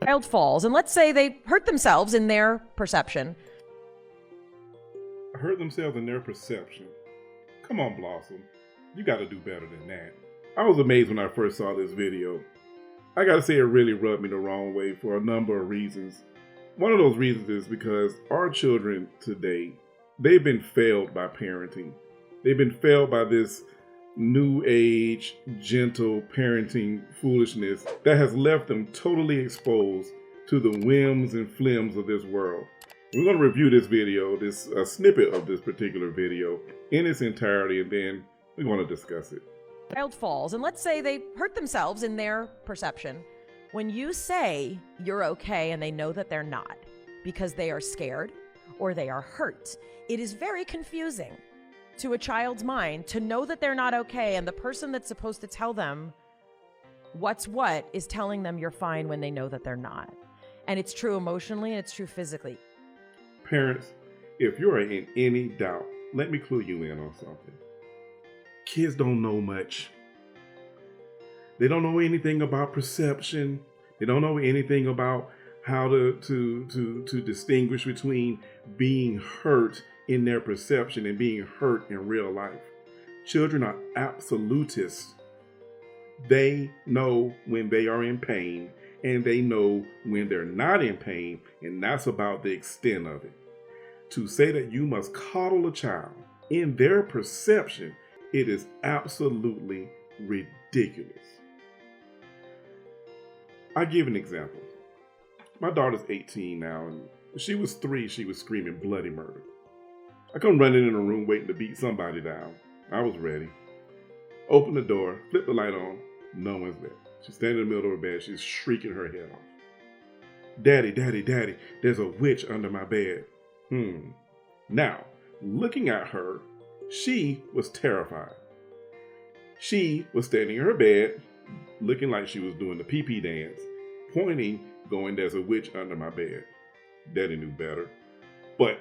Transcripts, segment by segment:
child falls, and let's say they hurt themselves in their perception. Hurt themselves in their perception. Come on, Blossom. You got to do better than that. I was amazed when I first saw this video. I got to say it really rubbed me the wrong way for a number of reasons. One of those reasons is because our children today, they've been failed by parenting. They've been failed by this new age, gentle parenting foolishness that has left them totally exposed to the whims and flims of this world. We're going to review this video, a snippet of this particular video in its entirety, and then we're going to discuss it. Child falls, and let's say they hurt themselves in their perception. When you say you're okay and they know that they're not because they are scared or they are hurt, it is very confusing to a child's mind to know that they're not okay, and the person that's supposed to tell them what's what is telling them you're fine when they know that they're not. And it's true emotionally and it's true physically. Parents, if you're in any doubt, let me clue you in on something. Kids don't know much. They don't know anything about perception. They don't know anything about how to distinguish between being hurt in their perception and being hurt in real life. Children are absolutists. They know when they are in pain, and they know when they're not in pain, and that's about the extent of it. To say that you must coddle a child in their perception, it is absolutely ridiculous. I'll give an example. My daughter's 18 now, and when she was 3, she was screaming bloody murder. I come running in the room waiting to beat somebody down. I was ready. Open the door, flip the light on, no one's there. She's standing in the middle of her bed, she's shrieking her head off. Daddy, daddy, daddy, there's a witch under my bed. Now, looking at her, she was terrified. She was standing in her bed, looking like she was doing the pee-pee dance, pointing, going, there's a witch under my bed. Daddy knew better. But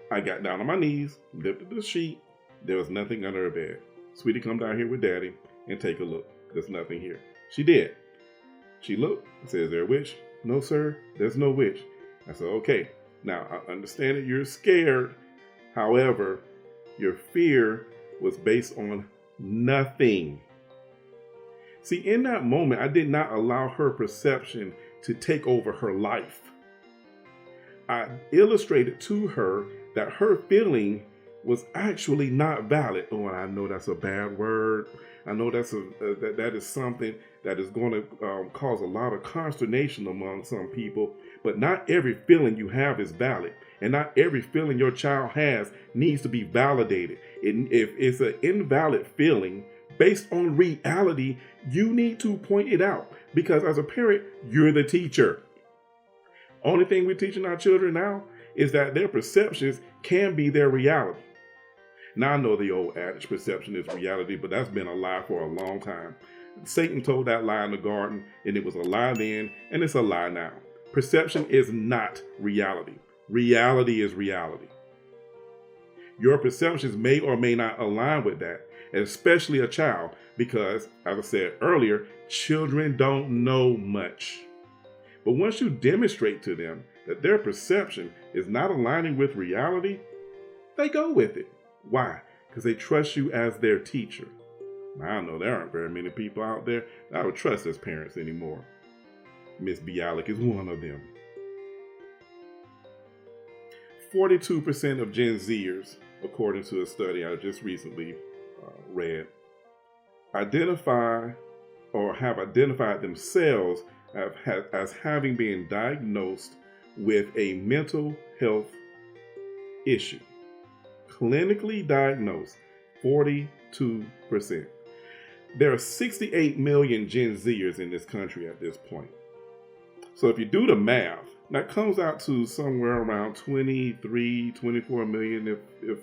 I got down on my knees, lifted the sheet. There was nothing under her bed. Sweetie, come down here with Daddy and take a look. There's nothing here. She did. She looked and said, is there a witch? No, sir, there's no witch. I said, okay. Now, I understand that you're scared. However, your fear was based on nothing. See, in that moment, I did not allow her perception to take over her life. I illustrated to her that her feeling was actually not valid. Oh, and I know that's a bad word. I know that is something that is going to cause a lot of consternation among some people. But not every feeling you have is valid. And not every feeling your child has needs to be validated. If it's an invalid feeling based on reality, you need to point it out. Because as a parent, you're the teacher. Only thing we're teaching our children now is that their perceptions can be their reality. Now, I know the old adage, perception is reality, but that's been a lie for a long time. Satan told that lie in the garden, and it was a lie then, and it's a lie now. Perception is not reality. Reality is reality. Your perceptions may or may not align with that, especially a child, because, as I said earlier, children don't know much. But once you demonstrate to them that their perception is not aligning with reality, they go with it. Why? Because they trust you as their teacher. Now, I know there aren't very many people out there that I would trust as parents anymore. Miss Bialik is one of them. 42% of Gen Zers, according to a study I just recently read, identify or have identified themselves as having been diagnosed with a mental health issue. Clinically diagnosed, 42%. There are 68 million Gen Zers in this country at this point. So if you do the math, that comes out to somewhere around 23, 24 million if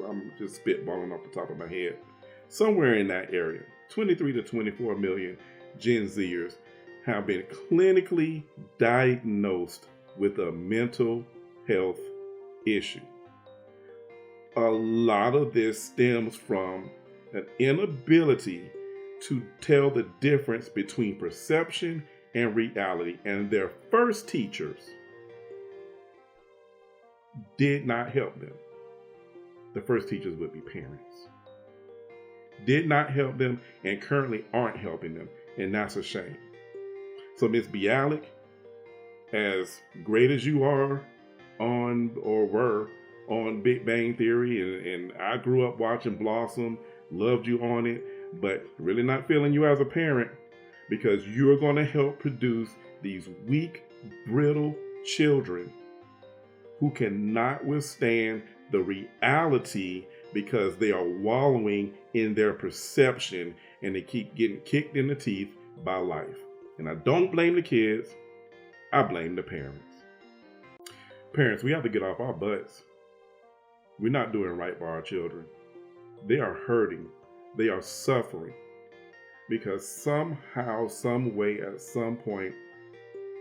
I'm just spitballing off the top of my head. Somewhere in that area, 23 to 24 million Gen Zers have been clinically diagnosed with a mental health issue. A lot of this stems from an inability to tell the difference between perception and reality. And their first teachers did not help them. The first teachers would be parents. Did not help them and currently aren't helping them. And that's a shame. So Miss Bialik, as great as you are on or were on Big Bang Theory, and I grew up watching Blossom, loved you on it, but really not feeling you as a parent, because you're going to help produce these weak, brittle children who cannot withstand the reality because they are wallowing in their perception and they keep getting kicked in the teeth by life. And I don't blame the kids, I blame the parents. Parents, we have to get off our butts. We're not doing right by our children. They are hurting. They are suffering because somehow, some way, at some point,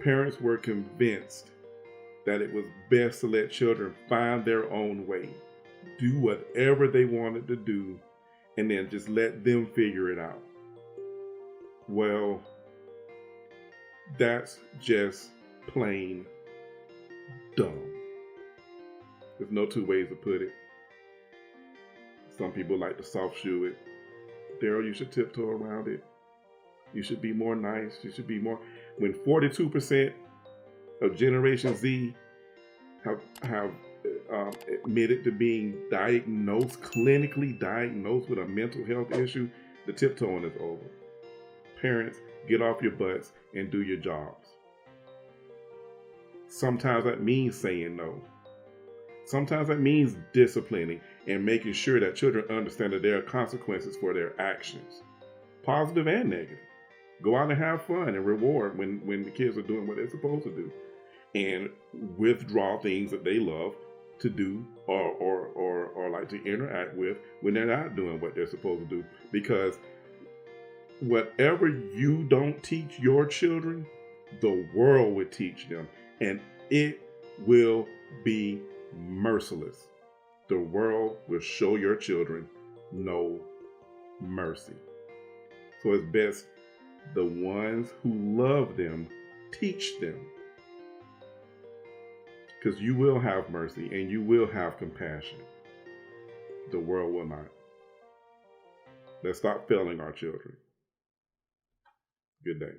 parents were convinced that it was best to let children find their own way, do whatever they wanted to do, and then just let them figure it out. Well, that's just plain dumb. There's no two ways to put it. Some people like to soft shoe it. Daryl, you should tiptoe around it. You should be more nice. You should be more. When 42% of Generation Z have admitted to being diagnosed, clinically diagnosed with a mental health issue, the tiptoeing is over. Parents, get off your butts and do your jobs. Sometimes that means saying no. Sometimes that means disciplining and making sure that children understand that there are consequences for their actions, positive and negative. Go out and have fun and reward when the kids are doing what they're supposed to do, and withdraw things that they love to do or like to interact with when they're not doing what they're supposed to do. Because whatever you don't teach your children, the world will teach them, and it will be merciless. The world will show your children no mercy. So it's best the ones who love them teach them, because you will have mercy and you will have compassion. The world will not. Let's stop failing our children. Good day.